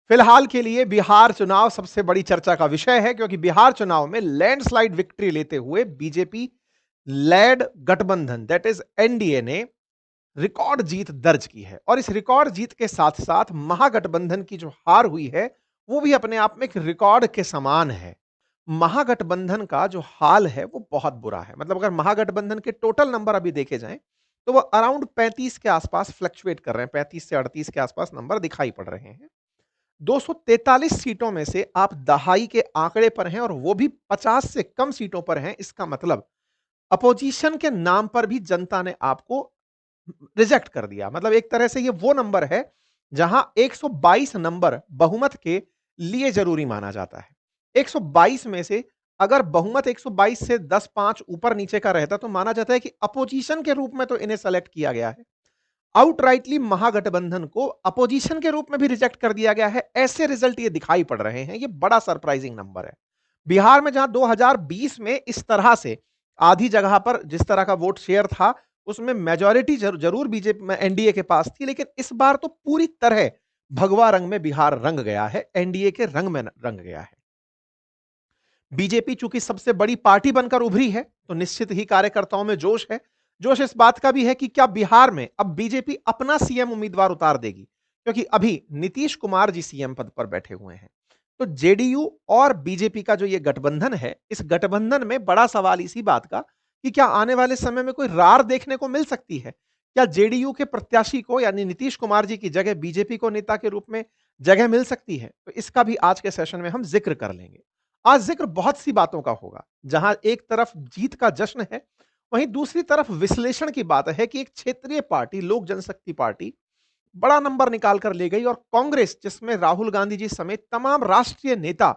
फिलहाल के लिए बिहार चुनाव सबसे बड़ी चर्चा का विषय है, क्योंकि बिहार चुनाव में लैंडस्लाइड विक्ट्री लेते हुए बीजेपी लेड गठबंधन दैट इज एनडीए ने रिकॉर्ड जीत दर्ज की है। और इस रिकॉर्ड जीत के साथ साथ महागठबंधन की जो हार हुई है वो भी अपने आप में एक रिकॉर्ड के समान है। महागठबंधन का जो हाल है वो बहुत बुरा है। मतलब अगर महागठबंधन के टोटल नंबर अभी देखे जाएं तो वो अराउंड 35 के आसपास फ्लक्चुएट कर रहे हैं, 35 से 38 के आसपास नंबर दिखाई पड़ रहे हैं। 243 सीटों में से आप दहाई के आंकड़े पर हैं और वो भी 50 से कम सीटों पर हैं। इसका मतलब अपोजिशन के नाम पर भी जनता ने आपको रिजेक्ट कर दिया। मतलब एक तरह से ये वो नंबर है जहां 122 नंबर बहुमत के लिए जरूरी माना जाता है। 122 में से अगर बहुमत 122 से 10-5 ऊपर नीचे का रहता तो माना जाता है कि अपोजिशन के रूप में तो इन्हें सेलेक्ट किया गया है। आउटराइटली महागठबंधन को अपोजिशन के रूप में भी रिजेक्ट कर दिया गया है। ऐसे रिजल्ट ये दिखाई पड़ रहे हैं। ये बड़ा सरप्राइजिंग नंबर है। बिहार में जहां 2020 में इस तरह से आधी जगह पर जिस तरह का वोट शेयर था उसमें मेजॉरिटी जरूर बीजेपी में एनडीए के पास थी, लेकिन इस बार तो पूरी तरह भगवा रंग में बिहार रंग गया है, एनडीए के रंग में रंग गया है। बीजेपी चूंकि सबसे बड़ी पार्टी बनकर उभरी है तो निश्चित ही कार्यकर्ताओं में जोश है। जोश इस बात का भी है कि क्या बिहार में अब बीजेपी अपना सीएम उम्मीदवार उतार देगी, क्योंकि अभी नीतीश कुमार जी सीएम पद पर बैठे हुए हैं। तो जेडीयू और बीजेपी का जो ये गठबंधन है, इस गठबंधन में बड़ा सवाल इसी बात का कि क्या आने वाले समय में कोई रार देखने को मिल सकती है। क्या जेडीयू के प्रत्याशी को यानी नीतीश कुमार जी की जगह बीजेपी को नेता के रूप में जगह मिल सकती है। तो इसका भी आज के सेशन में हम जिक्र कर लेंगे। आज जिक्र बहुत सी बातों का होगा। जहां एक तरफ जीत का जश्न है, वहीं दूसरी तरफ विश्लेषण की बात है कि एक क्षेत्रीय पार्टी लोक जनशक्ति पार्टी बड़ा नंबर निकाल कर ले गई और कांग्रेस जिसमें राहुल गांधी जी समेत तमाम राष्ट्रीय नेता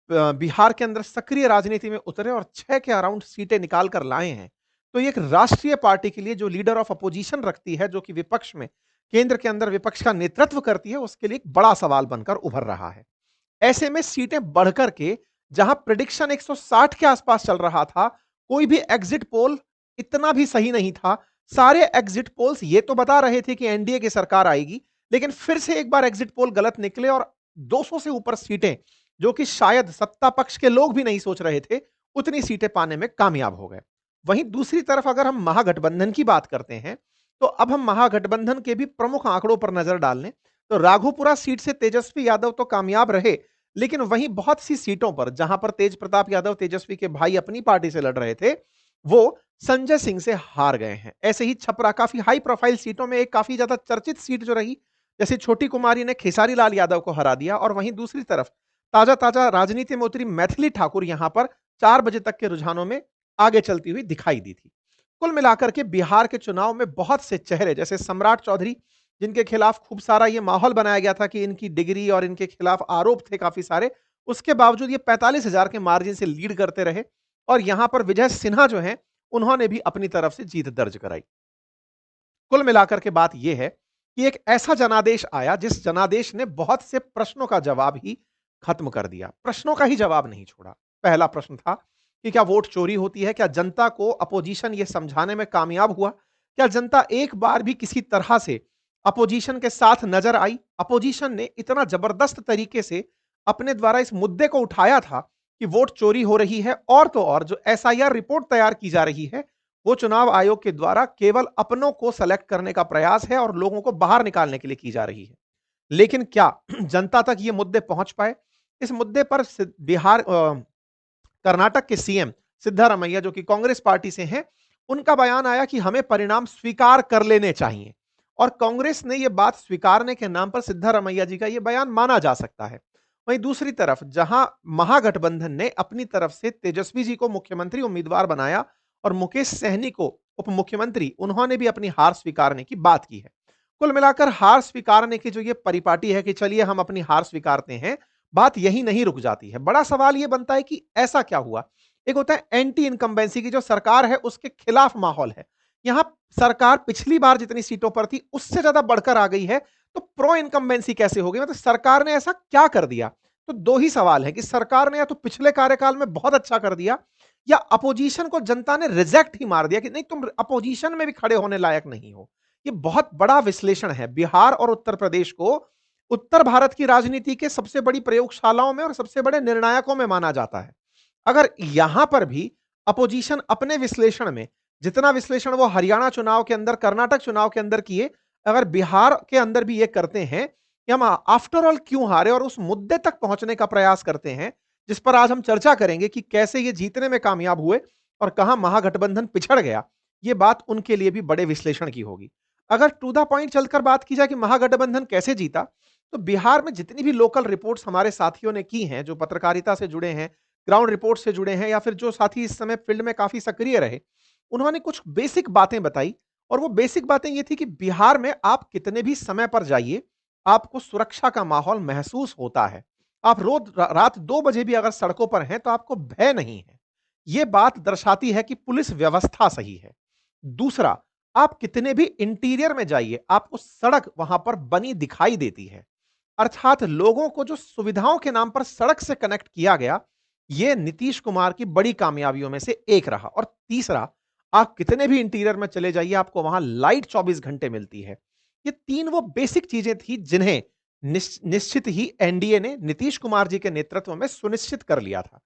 बिहार के अंदर सक्रिय राजनीति में उतरे और 6 के अराउंड सीटें निकाल कर लाए हैं। तो एक राष्ट्रीय पार्टी के लिए जो लीडर ऑफ अपोजिशन रखती है, जो कि विपक्ष में केंद्र के अंदर विपक्ष का नेतृत्व करती है, उसके लिए एक बड़ा सवाल बनकर उभर रहा है। ऐसे में सीटें बढ़कर के जहां प्रिडिक्शन 160 के आसपास चल रहा था, कोई भी एग्जिट पोल इतना भी सही नहीं था। सारे एग्जिट पोल्स ये तो बता रहे थे कि एनडीए की सरकार आएगी, लेकिन फिर से एक बार एग्जिट पोल गलत निकले और 200 से ऊपर सीटें, जो कि शायद सत्ता पक्ष के लोग भी नहीं सोच रहे थे, उतनी सीटें पाने में कामयाब हो गए। वहीं दूसरी तरफ अगर हम महागठबंधन की बात करते हैं, तो अब हम महागठबंधन के भी प्रमुख आंकड़ों पर नजर डाल लें तो राघोपुरा सीट से तेजस्वी यादव तो कामयाब रहे, लेकिन वहीं बहुत सी सीटों पर जहां पर तेज प्रताप यादव तेजस्वी के भाई अपनी पार्टी से लड़ रहे थे, वो संजय सिंह से हार गए हैं। ऐसे ही छपरा काफी हाई प्रोफाइल सीटों में एक काफी ज्यादा चर्चित सीट जो रही, जैसे छोटी कुमारी ने खेसारी लाल यादव को हरा दिया, और वहीं दूसरी तरफ ताजा ताजा राजनीति में उतरी मैथिली ठाकुर यहां पर 4 बजे तक के रुझानों में आगे चलती हुई दिखाई दी थी। कुल मिलाकर के बिहार के चुनाव में बहुत से चेहरे जैसे सम्राट चौधरी, जिनके खिलाफ खूब सारा ये माहौल बनाया गया था कि इनकी डिग्री और इनके खिलाफ आरोप थे काफी सारे, उसके बावजूद ये 45,000 के मार्जिन से लीड करते रहे। और यहां पर विजय सिन्हा जो हैं, उन्होंने भी अपनी तरफ से जीत दर्ज कराई। कुल मिलाकर के बात यह है कि एक ऐसा जनादेश आया जिस जनादेश ने बहुत से प्रश्नों का जवाब ही खत्म कर दिया, प्रश्नों का ही जवाब नहीं छोड़ा। पहला प्रश्न था कि क्या वोट चोरी होती है? क्या जनता को अपोजिशन यह समझाने में कामयाब हुआ? क्या जनता एक बार भी किसी तरह से अपोजिशन के साथ नजर आई? अपोजिशन ने इतना जबरदस्त तरीके से अपने द्वारा इस मुद्दे को उठाया था कि वोट चोरी हो रही है, और तो और जो एसआईआर रिपोर्ट तैयार की जा रही है वो चुनाव आयोग के द्वारा केवल अपनों को सेलेक्ट करने का प्रयास है और लोगों को बाहर निकालने के लिए की जा रही है। लेकिन क्या जनता तक ये मुद्दे पहुंच पाए? इस मुद्दे पर बिहार कर्नाटक के सीएम सिद्धारमैया, जो कि कांग्रेस पार्टी से हैं, उनका बयान आया कि हमें परिणाम स्वीकार कर लेने चाहिए। और कांग्रेस ने यह बात स्वीकारने के नाम पर सिद्धारमैया जी का यह बयान माना जा सकता है। वहीं दूसरी तरफ जहां महागठबंधन ने अपनी तरफ से तेजस्वी जी को मुख्यमंत्री उम्मीदवार बनाया और मुकेश सहनी को उप मुख्यमंत्री, उन्होंने भी अपनी हार स्वीकारने की बात की है। कुल मिलाकर हार स्वीकारने की जो ये परिपाटी है कि चलिए हम अपनी हार स्वीकारते हैं, बात यही नहीं रुक जाती है। बड़ा सवाल यह बनता है कि ऐसा क्या हुआ? एक होता है एंटी इनकम्बेंसी की जो सरकार है उसके खिलाफ माहौल है। यहां सरकार पिछली बार जितनी सीटों पर थी उससे ज्यादा बढ़कर आ गई है, तो प्रो इनकम्बेंसी कैसे हो गई? मतलब सरकार ने ऐसा क्या कर दिया? तो दो ही सवाल है कि सरकार ने या तो पिछले कार्यकाल में बहुत अच्छा कर दिया, या अपोजिशन को जनता ने रिजेक्ट ही मार दिया कि नहीं, तुम अपोजिशन में भी खड़े होने लायक नहीं हो। ये बहुत बड़ा विश्लेषण है। बिहार और उत्तर प्रदेश को उत्तर भारत की राजनीति के सबसे बड़ी प्रयोगशालाओं में और सबसे बड़े निर्णायकों में माना जाता है। अगर यहां पर भी अपोजिशन अपने विश्लेषण में जितना विश्लेषण वो हरियाणा चुनाव के अंदर, कर्नाटक चुनाव के अंदर किए, अगर बिहार के अंदर भी ये करते हैं कि हम आफ्टर ऑल क्यों हारे और उस मुद्दे तक पहुंचने का प्रयास करते हैं जिस पर आज हम चर्चा करेंगे कि कैसे ये जीतने में कामयाब हुए और कहां महागठबंधन पिछड़ गया, ये बात उनके लिए भी बड़े विश्लेषण की होगी। अगर टू द पॉइंट चलकर बात की जाए कि महागठबंधन कैसे जीता, तो बिहार में जितनी भी लोकल रिपोर्ट्स हमारे साथियों ने की हैं, जो पत्रकारिता से जुड़े हैं, ग्राउंड रिपोर्ट से जुड़े हैं या फिर जो साथी इस समय फील्ड में काफी सक्रिय रहे, उन्होंने कुछ बेसिक बातें बताई। और वो बेसिक बातें ये थी कि बिहार में आप कितने भी समय पर जाइए, आपको सुरक्षा का माहौल महसूस होता है। आप रोज रात 2 बजे भी अगर सड़कों पर हैं तो आपको भय नहीं है। ये बात दर्शाती है कि पुलिस व्यवस्था सही है। दूसरा, आप कितने भी इंटीरियर में जाइए, आपको सड़क वहां पर बनी दिखाई देती है। अर्थात लोगों को जो सुविधाओं के नाम पर सड़क से कनेक्ट किया गया, यह नीतीश कुमार की बड़ी कामयाबियों में से एक रहा। और तीसरा, आप कितने भी इंटीरियर में चले जाइए, आपको वहां लाइट 24 घंटे मिलती है। ये तीन वो बेसिक चीजें थी जिन्हें निश्चित ही एनडीए ने नीतीश कुमार जी के नेतृत्व में सुनिश्चित कर लिया था।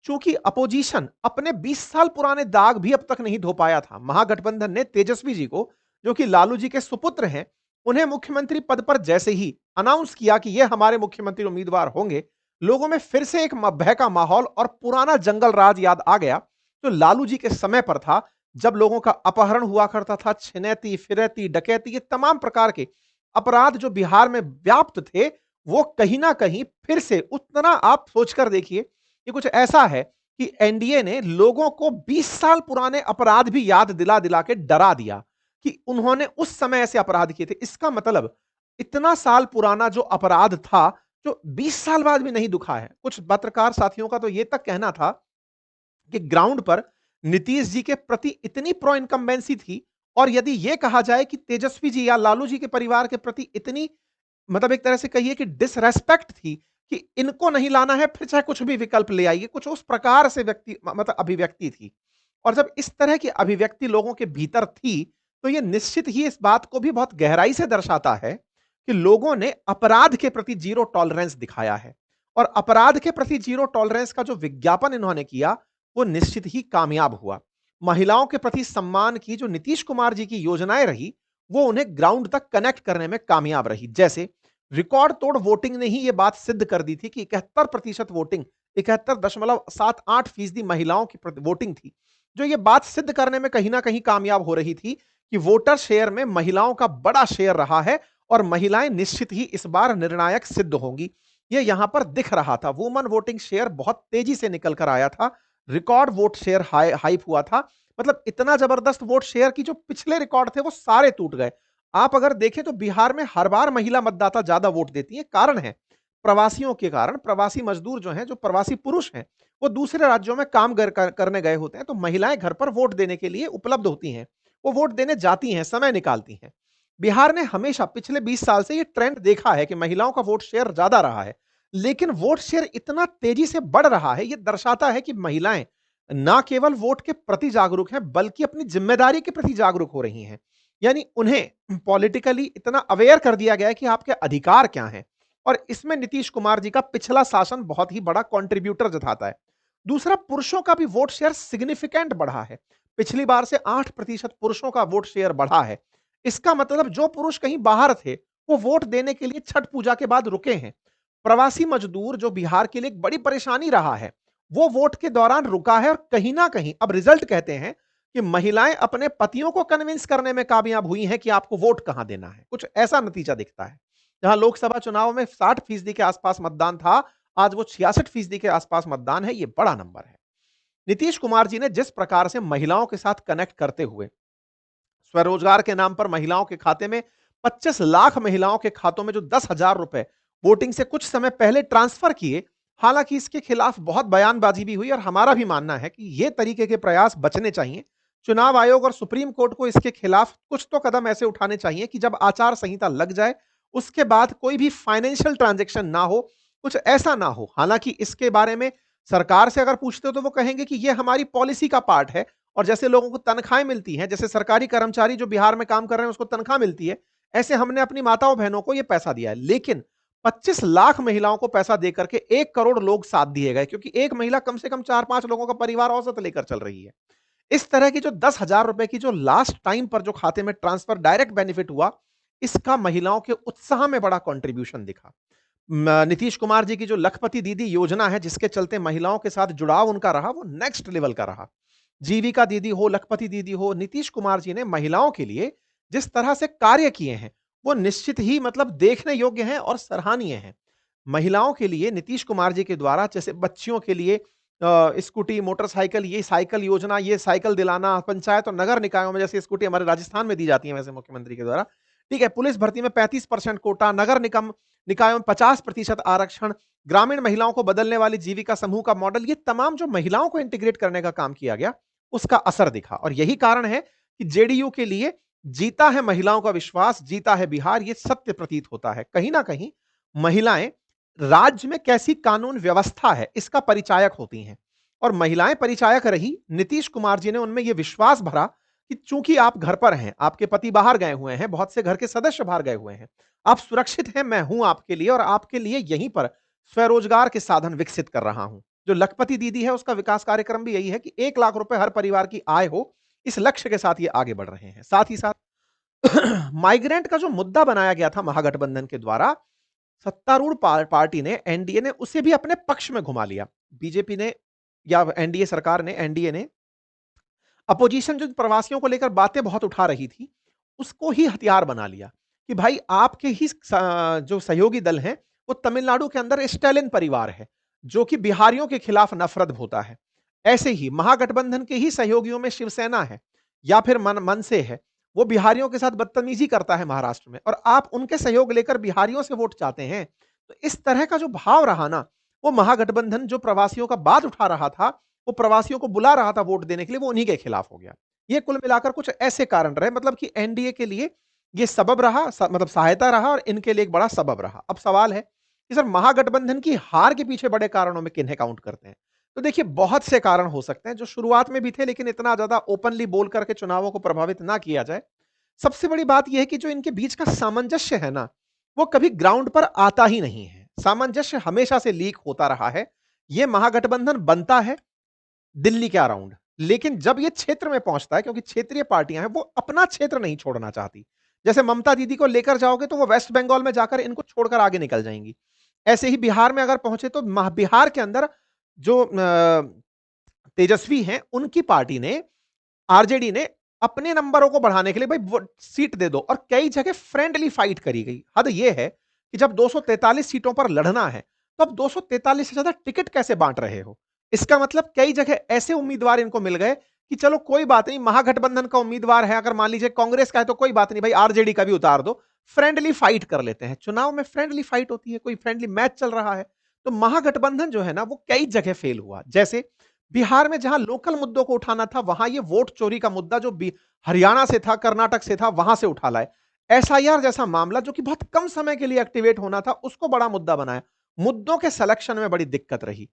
चूंकि अपोजिशन अपने 20 साल पुराने दाग भी अब तक नहीं धो पाया था, महागठबंधन ने तेजस्वी जी को, जो कि लालू जी के सुपुत्र हैं, उन्हें मुख्यमंत्री पद पर जैसे ही अनाउंस किया कि ये हमारे मुख्यमंत्री उम्मीदवार होंगे, लोगों में फिर से एक भय का माहौल और पुराना जंगल राज याद आ गया, जो लालू जी के समय पर था, जब लोगों का अपहरण हुआ करता था, छिनैती, फिरैती, डकैती, ये तमाम प्रकार के अपराध जो बिहार में व्याप्त थे, वो कहीं ना कहीं फिर से उतना, आप सोचकर देखिए, ये कुछ ऐसा है कि एनडीए ने लोगों को 20 साल पुराने अपराध भी याद दिला दिला के डरा दिया कि उन्होंने उस समय ऐसे अपराध किए थे। इसका मतलब इतना साल पुराना जो अपराध था, जो 20 साल बाद भी नहीं दुखा है। कुछ पत्रकार साथियों का तो यह तक कहना था कि ग्राउंड पर नीतीश जी के प्रति इतनी प्रो इनकम्बेंसी थी, और यदि यह कहा जाए कि तेजस्वी जी या लालू जी के परिवार के प्रति इतनी, मतलब एक तरह से कहिए कि डिसरेस्पेक्ट थी कि इनको नहीं लाना है, फिर चाहे कुछ भी विकल्प ले आइए, कुछ उस प्रकार से व्यक्ति मतलब अभिव्यक्ति थी। और जब इस तरह की अभिव्यक्ति लोगों के भीतर थी, तो यह निश्चित ही इस बात को भी बहुत गहराई से दर्शाता है कि लोगों ने अपराध के प्रति जीरो टॉलरेंस दिखाया है। और अपराध के प्रति जीरो टॉलरेंस का जो विज्ञापन इन्होंने किया, वो निश्चित ही कामयाब हुआ। महिलाओं के प्रति सम्मान की जो नीतीश कुमार जी की योजनाएं रही, वो उन्हें ग्राउंड तक कनेक्ट करने में कामयाब रही। जैसे रिकॉर्ड तोड़ वोटिंग ने ही यह बात सिद्ध कर दी थी कि 71% वोटिंग, 71.78% महिलाओं की वोटिंग थी, जो ये बात सिद्ध करने में कहीं ना कहीं कामयाब हो रही थी कि वोटर शेयर में महिलाओं का बड़ा शेयर रहा है और महिलाएं निश्चित ही इस बार निर्णायक सिद्ध होंगी। ये यहां पर दिख रहा था। वुमन वोटिंग शेयर बहुत तेजी से निकल कर आया था, रिकॉर्ड वोट शेयर हाइप हुआ था। मतलब इतना जबरदस्त वोट शेयर की जो पिछले रिकॉर्ड थे वो सारे टूट गए। आप अगर देखें तो बिहार में हर बार महिला मतदाता ज्यादा वोट देती है। कारण है प्रवासियों के कारण। प्रवासी मजदूर जो हैं, जो प्रवासी पुरुष हैं, वो दूसरे राज्यों में काम करने गए होते हैं, तो महिलाएं घर पर वोट देने के लिए उपलब्ध होती हैं, वो वोट देने जाती हैं, समय निकालती हैं। बिहार ने हमेशा पिछले 20 साल से ये ट्रेंड देखा है कि महिलाओं का वोट शेयर ज्यादा रहा है, लेकिन वोट शेयर इतना तेजी से बढ़ रहा है, ये दर्शाता है कि महिलाएं ना केवल वोट के प्रति जागरूक हैं, बल्कि अपनी जिम्मेदारी के प्रति जागरूक हो रही हैं। यानी उन्हें पॉलिटिकली इतना अवेयर कर दिया गया है कि आपके अधिकार क्या हैं। और इसमें नीतीश कुमार जी का पिछला शासन बहुत ही बड़ा कंट्रीब्यूटर जताता है। दूसरा, पुरुषों का भी वोट शेयर सिग्निफिकेंट बढ़ा है। पिछली बार से 8% पुरुषों का वोट शेयर बढ़ा है। इसका मतलब जो पुरुष कहीं बाहर थे, वो वोट देने के लिए छठ पूजा के बाद रुके हैं। प्रवासी मजदूर जो बिहार के लिए एक बड़ी परेशानी रहा है, वो वोट के दौरान रुका है। और कहीं ना कहीं अब रिजल्ट कहते हैं कि महिलाएं अपने पतियों को कन्विंस करने में कामयाब हुई हैं कि आपको वोट कहां देना है। कुछ ऐसा नतीजा दिखता है। जहां लोकसभा चुनाव में 60% के आसपास मतदान था, आज वो 66% के आसपास मतदान है। ये बड़ा नंबर है। नीतीश कुमार जी ने जिस प्रकार से महिलाओं के साथ कनेक्ट करते हुए स्वरोजगार के नाम पर महिलाओं के खाते में 25 लाख महिलाओं के खातों में जो 10,000 रुपए वोटिंग से कुछ समय पहले ट्रांसफर किए, हालांकि इसके खिलाफ बहुत बयानबाजी भी हुई और हमारा भी मानना है कि ये तरीके के प्रयास बचने चाहिए। चुनाव आयोग और सुप्रीम कोर्ट को इसके खिलाफ कुछ तो कदम ऐसे उठाने चाहिए कि जब आचार संहिता लग जाए, उसके बाद कोई भी फाइनेंशियल ट्रांजैक्शन ना हो, कुछ ऐसा ना हो। हालांकि इसके बारे में सरकार से अगर पूछते हो तो वो कहेंगे कि ये हमारी पॉलिसी का पार्ट है। और जैसे लोगों को तनख्वाहें मिलती हैं, जैसे सरकारी कर्मचारी जो बिहार में काम कर रहे हैं उसको तनख्वाह मिलती है, ऐसे हमने अपनी माताओं बहनों को ये पैसा दिया है। लेकिन 25 लाख महिलाओं को पैसा देकर के 1 करोड़ लोग साथ दिए गए, क्योंकि एक महिला कम से कम 4-5 लोगों का परिवार औसत लेकर चल रही है। इस तरह की जो 10,000 रुपए की जो लास्ट टाइम पर जो खाते में ट्रांसफर डायरेक्ट बेनिफिट हुआ, इसका महिलाओं के उत्साह में बड़ा कंट्रीब्यूशन दिखा। नीतीश कुमार जी की जो लखपति दीदी योजना है, जिसके चलते महिलाओं के साथ जुड़ाव उनका रहा, वो नेक्स्ट लेवल का रहा। जीविका दीदी हो, लखपति दीदी हो, नीतीश कुमार जी ने महिलाओं के लिए जिस तरह से कार्य किए हैं, वो निश्चित ही मतलब देखने योग्य हैं और सराहनीय हैं। महिलाओं के लिए नीतीश कुमार जी के द्वारा जैसे बच्चियों के लिए स्कूटी, मोटरसाइकिल, ये साइकिल योजना, ये साइकिल दिलाना, पंचायत और नगर निकायों में जैसे स्कूटी हमारे राजस्थान में दी जाती है वैसे मुख्यमंत्री के द्वारा, ठीक है। पुलिस भर्ती में 35% कोटा, नगर निगम निकायों में 50% आरक्षण, ग्रामीण महिलाओं को बदलने वाली जीविका समूह का मॉडल, ये तमाम जो महिलाओं को इंटीग्रेट करने का काम किया गया, उसका असर दिखा। और यही कारण है कि जेडीयू के लिए जीता है महिलाओं का विश्वास, जीता है बिहार, ये सत्य प्रतीत होता है। कहीं ना कहीं महिलाएं राज्य में कैसी कानून व्यवस्था है, इसका परिचायक होती हैं। और महिलाएं परिचायक रही, नीतीश कुमार जी ने उनमें यह विश्वास भरा कि चूंकि आप घर पर हैं, आपके पति बाहर गए हुए हैं, बहुत से घर के सदस्य बाहर गए हुए हैं, आप सुरक्षित हैं, मैं हूं आपके लिए, और आपके लिए यहीं पर स्वरोजगार के साधन विकसित कर रहा हूं। जो लखपति दीदी है, उसका विकास कार्यक्रम भी यही है कि 1 लाख रुपए हर परिवार की आय हो, इस लक्ष्य के साथ ये आगे बढ़ रहे हैं। साथ ही साथ माइग्रेंट का जो मुद्दा बनाया गया था महागठबंधन के द्वारा, सत्तारूढ़ पार्टी ने, एनडीए ने उसे भी अपने पक्ष में घुमा लिया। बीजेपी ने या एनडीए सरकार ने, एनडीए ने अपोजिशन जो प्रवासियों को लेकर बातें बहुत उठा रही थी, उसको ही हथियार बना लिया कि भाई आपके ही जो सहयोगी दल हैं, वो तमिलनाडु के अंदर स्टालिन परिवार है, जो कि बिहारियों के खिलाफ नफरत होता है। ऐसे ही महागठबंधन के ही सहयोगियों में शिवसेना है या फिर मनसे है, वो बिहारियों के साथ बदतमीजी करता है महाराष्ट्र में, और आप उनके सहयोग लेकर बिहारियों से वोट चाहते हैं। तो इस तरह का जो भाव रहा ना, वो महागठबंधन जो प्रवासियों का बात उठा रहा था, वो प्रवासियों को बुला रहा था वोट देने के लिए, वो उन्हीं के खिलाफ हो गया। ये कुल मिलाकर कुछ ऐसे कारण रहे, मतलब कि एनडीए के लिए ये सबब रहा, मतलब सहायता रहा, और इनके लिए एक बड़ा सबब रहा। अब सवाल है कि सर महागठबंधन की हार के पीछे बड़े कारणों में किन्हें काउंट करते हैं? तो देखिए, बहुत से कारण हो सकते हैं जो शुरुआत में भी थे, लेकिन इतना ज्यादा ओपनली बोल करके चुनावों को प्रभावित ना किया जाए। सबसे बड़ी बात यह है कि जो इनके बीच का सामंजस्य है ना, वो कभी ग्राउंड पर आता ही नहीं है। सामंजस्य हमेशा से लीक होता रहा है। यह महागठबंधन बनता है दिल्ली के अराउंड, लेकिन जब ये क्षेत्र में पहुंचता है, क्योंकि क्षेत्रीय पार्टियां हैं, वो अपना क्षेत्र नहीं छोड़ना चाहती। जैसे ममता दीदी को लेकर जाओगे तो वो वेस्ट बंगाल में जाकर इनको छोड़कर आगे निकल जाएंगी। ऐसे ही बिहार में अगर पहुंचे तो बिहार के अंदर जो तेजस्वी हैं, उनकी पार्टी ने, आरजेडी ने, अपने नंबरों को बढ़ाने के लिए भाई सीट दे दो, और कई जगह फ्रेंडली फाइट करी गई। हद यह है कि जब 243 सीटों पर लड़ना है, तो अब 243 से ज्यादा टिकट कैसे बांट रहे हो? इसका मतलब कई जगह ऐसे उम्मीदवार इनको मिल गए कि चलो कोई बात नहीं, महागठबंधन का उम्मीदवार है, अगर मान लीजिए कांग्रेस का है तो कोई बात नहीं भाई, आरजेडी का भी उतार दो, फ्रेंडली फाइट कर लेते हैं। चुनाव में फ्रेंडली फाइट होती है, कोई फ्रेंडली मैच चल रहा है। तो महागठबंधन जो है ना, वो कई जगह फेल हुआ। जैसे बिहार में जहां लोकल मुद्दों को उठाना था, वहां ये वोट चोरी का मुद्दा जो हरियाणा से था, कर्नाटक से था, वहां से उठा लाए। एसआईआर जैसा मामला जो कि बहुत कम समय के लिए एक्टिवेट होना था, उसको बड़ा मुद्दा बनाया। मुद्दों के सिलेक्शन में बड़ी दिक्कत रही।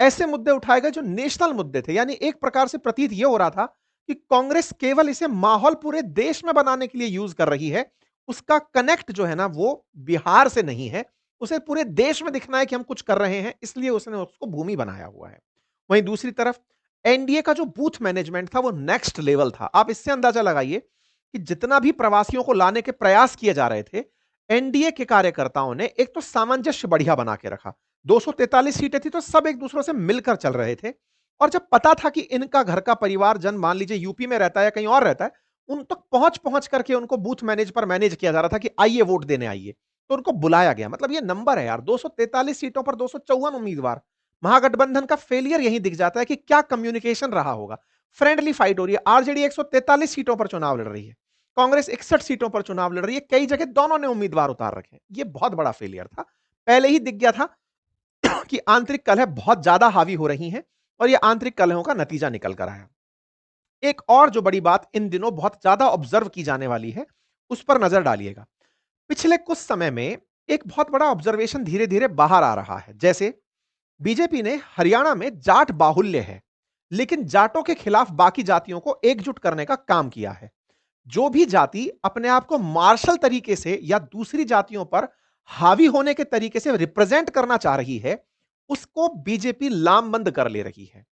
ऐसे मुद्दे उठाए गए जो नेशनल मुद्दे थे, यानी एक प्रकार से प्रतीत यह हो रहा था कि कांग्रेस केवल इसे माहौल पूरे देश में बनाने के लिए यूज कर रही है। उसका कनेक्ट जो है ना, वो बिहार से नहीं है। उसे पूरे देश में दिखना है कि हम कुछ कर रहे हैं, इसलिए उसने उसको भूमि बनाया हुआ है। वहीं दूसरी तरफ एनडीए का जो बूथ मैनेजमेंट था, वो नेक्स्ट लेवल था। आप इससे अंदाजा लगाइए कि जितना भी प्रवासियों को लाने के प्रयास किए जा रहे थे, एनडीए के कार्यकर्ताओं ने एक तो सामंजस्य बढ़िया बना के रखा। 243 सीटें थी तो सब एक दूसरे से मिलकर चल रहे थे, और जब पता था कि इनका घर का परिवार जन मान लीजिए यूपी में रहता है या कहीं और रहता है, उन तक पहुंच पहुंच करके उनको बूथ मैनेज पर मैनेज किया जा रहा था कि आइए वोट देने आइए। तो उनको बुलाया गया। मतलब ये नंबर है यार, 243 सीटों पर 254 उम्मीदवार। महागठबंधन का फेलियर यही दिख जाता है कि क्या कम्युनिकेशन रहा होगा। फ्रेंडली फाइट हो रही है। आरजेडी 143 सीटों पर चुनाव लड़ रही है, कांग्रेस 61 सीटों पर चुनाव लड़ रही है। कई जगह दोनों ने उम्मीदवार उतार रखे हैं। ये बहुत बड़ा फेलियर था। पहले ही दिख गया था कि आंतरिक कलह बहुत ज्यादा हावी हो रही हैं, और ये आंतरिक कलहों का नतीजा निकल कर आया। एक और जो बड़ी बात इन दिनों बहुत ज्यादा ऑब्जर्व की जाने वाली है, उस पर नजर डालिएगा। पिछले कुछ समय में एक बहुत बड़ा ऑब्जर्वेशन धीरे धीरे बाहर आ रहा है। जैसे बीजेपी ने हरियाणा में जाट बाहुल्य है, लेकिन जाटों के खिलाफ बाकी जातियों को एकजुट करने का काम किया है। जो भी जाति अपने आप को मार्शल तरीके से या दूसरी जातियों पर हावी होने के तरीके से रिप्रेजेंट करना चाह रही है, उसको बीजेपी लामबंद कर ले रही है।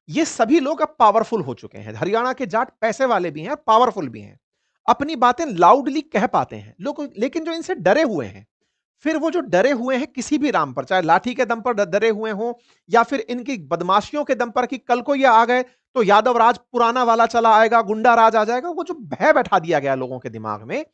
ये सभी लोग अब पावरफुल हो चुके हैं। हरियाणा के जाट पैसे वाले भी हैं और पावरफुल भी हैं। अपनी बातें लाउडली कह पाते हैं लोग, लेकिन जो इनसे डरे हुए हैं, फिर वो जो डरे हुए हैं किसी भी नाम पर, चाहे लाठी के दम पर डरे हुए हों या फिर इनकी बदमाशियों के दम पर कि कल को ये आ गए तो यादव राज पुराना वाला चला आएगा, गुंडा राज आ जाएगा, वो जो भय बैठा दिया गया लोगों के दिमाग में,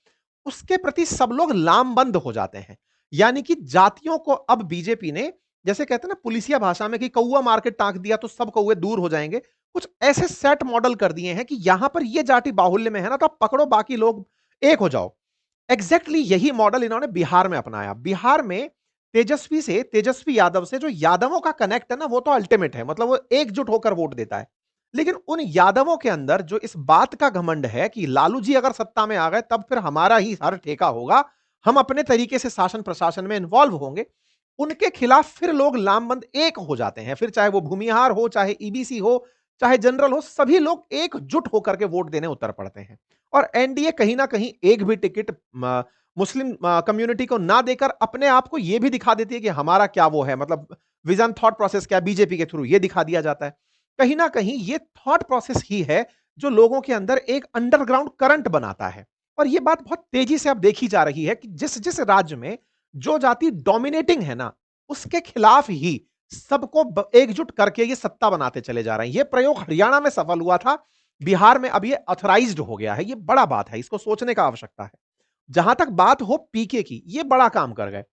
उसके प्रति सब लोग लामबंद हो जाते हैं। यानी कि जातियों को अब बीजेपी ने, जैसे कहते हैं ना पुलिसिया भाषा में कि कौआ मार के टांक दिया तो सब कौए दूर हो जाएंगे, कुछ ऐसे सेट मॉडल कर दिए हैं कि यहां पर ये जाति बाहुल्य में है ना, तो आप पकड़ो बाकी लोग एक हो जाओ। एग्जैक्टली यही मॉडल इन्होंने बिहार में अपनाया। बिहार में तेजस्वी यादव से जो यादवों का कनेक्ट है ना, वो तो अल्टीमेट है, मतलब वो एकजुट होकर वोट देता है। लेकिन उन यादवों के अंदर जो इस बात का घमंड है कि लालू जी अगर सत्ता में आ गए तब फिर हमारा ही हर ठेका होगा, हम अपने तरीके से शासन प्रशासन में इन्वॉल्व होंगे, उनके खिलाफ फिर लोग लामबंद एक हो जाते हैं। फिर चाहे वो भूमिहार हो, चाहे ईबीसी हो, चाहे जनरल हो, सभी लोग एकजुट होकर के वोट देने उतर पड़ते हैं। और एनडीए कहीं ना कहीं एक भी टिकट मुस्लिम कम्युनिटी को ना देकर अपने आप को यह भी दिखा देती है कि हमारा क्या वो है, मतलब विजन थॉट प्रोसेस क्या बीजेपी के थ्रू ये दिखा दिया जाता है। कहीं ना कहीं ये थॉट प्रोसेस ही है जो लोगों के अंदर एक अंडरग्राउंड करंट बनाता है। और ये बात बहुत तेजी से अब देखी जा रही है कि जिस जिस राज्य में जो जाति डोमिनेटिंग है ना, उसके खिलाफ ही सबको एकजुट करके ये सत्ता बनाते चले जा रहे हैं। ये प्रयोग हरियाणा में सफल हुआ था, बिहार में अब ये ऑथराइज्ड हो गया है। ये बड़ा बात है, इसको सोचने का आवश्यकता है। जहां तक बात हो पीके की, ये बड़ा काम कर गए।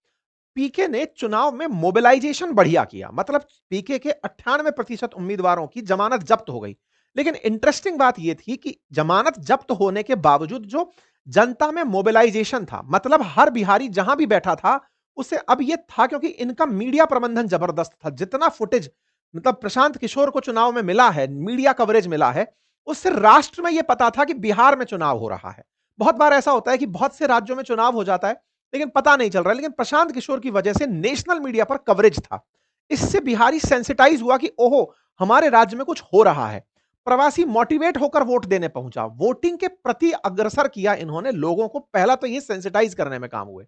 पीके ने चुनाव में मोबिलाइजेशन बढ़िया किया, मतलब पीके के 98% उम्मीदवारों की जमानत जब्त हो गई। लेकिन इंटरेस्टिंग बात यह थी कि जमानत जब्त होने के बावजूद जो जनता में मोबिलाइजेशन था, मतलब हर बिहारी जहां भी बैठा था उसे अब यह था, क्योंकि इनका मीडिया प्रबंधन जबरदस्त था। जितना फुटेज मतलब प्रशांत किशोर को चुनाव में मिला है, मीडिया कवरेज मिला है, उससे राष्ट्र में यह पता था कि बिहार में चुनाव हो रहा है। बहुत बार ऐसा होता है कि बहुत से राज्यों में चुनाव हो जाता है लेकिन पता नहीं चल रहा है, लेकिन प्रशांत किशोर की वजह से नेशनल मीडिया पर कवरेज था। इससे बिहारी सेंसिटाइज हुआ कि ओहो, हमारे राज्य में कुछ हो रहा है। प्रवासी मोटिवेट होकर वोट देने पहुंचा, वोटिंग के प्रति अग्रसर किया इन्होंने लोगों को। पहला तो ये सेंसिटाइज करने में काम हुए।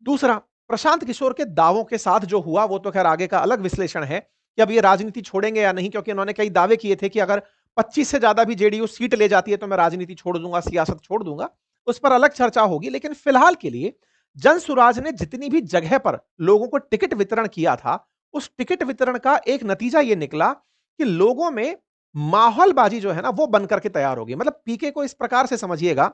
दूसरा, प्रशांत किशोर के दावों के साथ जो हुआ वो तो खैर आगे का अलग विश्लेषण है कि अब ये राजनीति छोड़ेंगे या नहीं, क्योंकि इन्होंने कई दावे किए थे कि अगर 25 से ज्यादा भी जेडीयू सीट ले जाती है तो मैं राजनीति छोड़ दूंगा, सियासत छोड़ दूंगा। उस पर अलग चर्चा होगी, लेकिन फिलहाल के लिए जनसुराज ने जितनी भी जगह पर लोगों को टिकट वितरण किया था, उस टिकट वितरण का एक नतीजा यह निकला कि लोगों में माहौलबाजी जो है ना वो बनकर के तैयार होगी। मतलब पीके को इस प्रकार से समझिएगा,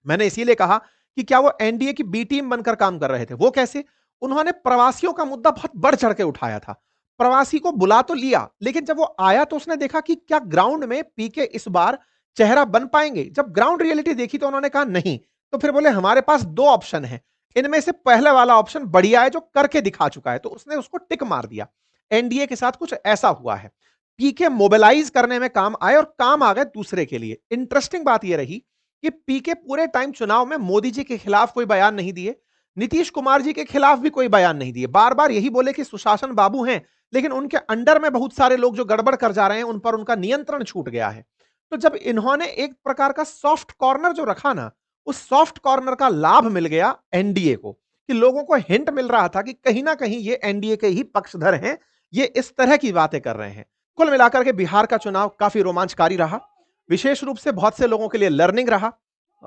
मैंने इसीलिए कहा कि क्या वो एनडीए की बी टीम बनकर काम कर रहे थे। वो कैसे? उन्होंने प्रवासियों का मुद्दा बहुत बढ़ चढ़ के उठाया था। प्रवासी को बुला तो लिया, लेकिन जब वो आया तो उसने देखा कि क्या ग्राउंड में पीके इस बार चेहरा बन पाएंगे। जब ग्राउंड रियलिटी देखी तो उन्होंने कहा नहीं। तो फिर बोले हमारे पास दो ऑप्शन है, इनमें से पहले वाला ऑप्शन बढ़िया है जो करके दिखा चुका है, तो उसने उसको टिक मार दिया। एनडीए के साथ कुछ ऐसा हुआ है। पीके मोबिलाइज करने में काम आए और काम आ गए दूसरे के लिए। इंटरेस्टिंग बात यह रही कि पीके पूरे टाइम चुनाव में मोदी जी के खिलाफ कोई बयान नहीं दिए, नीतीश कुमार जी के खिलाफ भी कोई बयान नहीं दिए। बार बार यही बोले कि सुशासन बाबू हैं, लेकिन उनके अंडर में बहुत सारे लोग जो गड़बड़ कर जा रहे हैं उन पर उनका नियंत्रण छूट गया है। तो जब इन्होंने एक प्रकार का सॉफ्ट कॉर्नर जो रखा ना, उस सॉफ्ट कॉर्नर का लाभ मिल गया एनडीए को, कि लोगों को हिंट मिल रहा था कि कहीं ना कहीं ये एनडीए के ही पक्षधर हैं, ये इस तरह की बातें कर रहे हैं। कुल मिलाकर के बिहार का चुनाव काफी रोमांचकारी रहा, विशेष रूप से बहुत से लोगों के लिए लर्निंग रहा।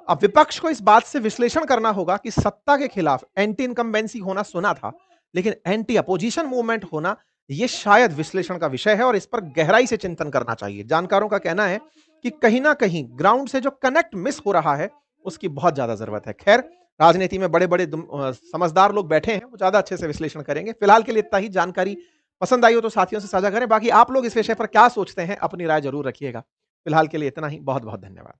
अब विपक्ष को इस बात से विश्लेषण करना होगा कि सत्ता के खिलाफ एंटी इनकम्बेंसी होना सुना था, लेकिन एंटी अपोजिशन मूवमेंट होना यह शायद विश्लेषण का विषय है और इस पर गहराई से चिंतन करना चाहिए। जानकारों का कहना है कि कहीं ना कहीं ग्राउंड से जो कनेक्ट मिस हो रहा है उसकी बहुत ज्यादा जरूरत है। खैर, राजनीति में बड़े बड़े समझदार लोग बैठे हैं, वो ज्यादा अच्छे से विश्लेषण करेंगे। फिलहाल के लिए इतना ही। जानकारी पसंद आई हो तो साथियों से साझा करें। बाकी आप लोग इस विषय पर क्या सोचते हैं, अपनी राय जरूर रखिएगा। फिलहाल के लिए इतना ही। बहुत बहुत धन्यवाद।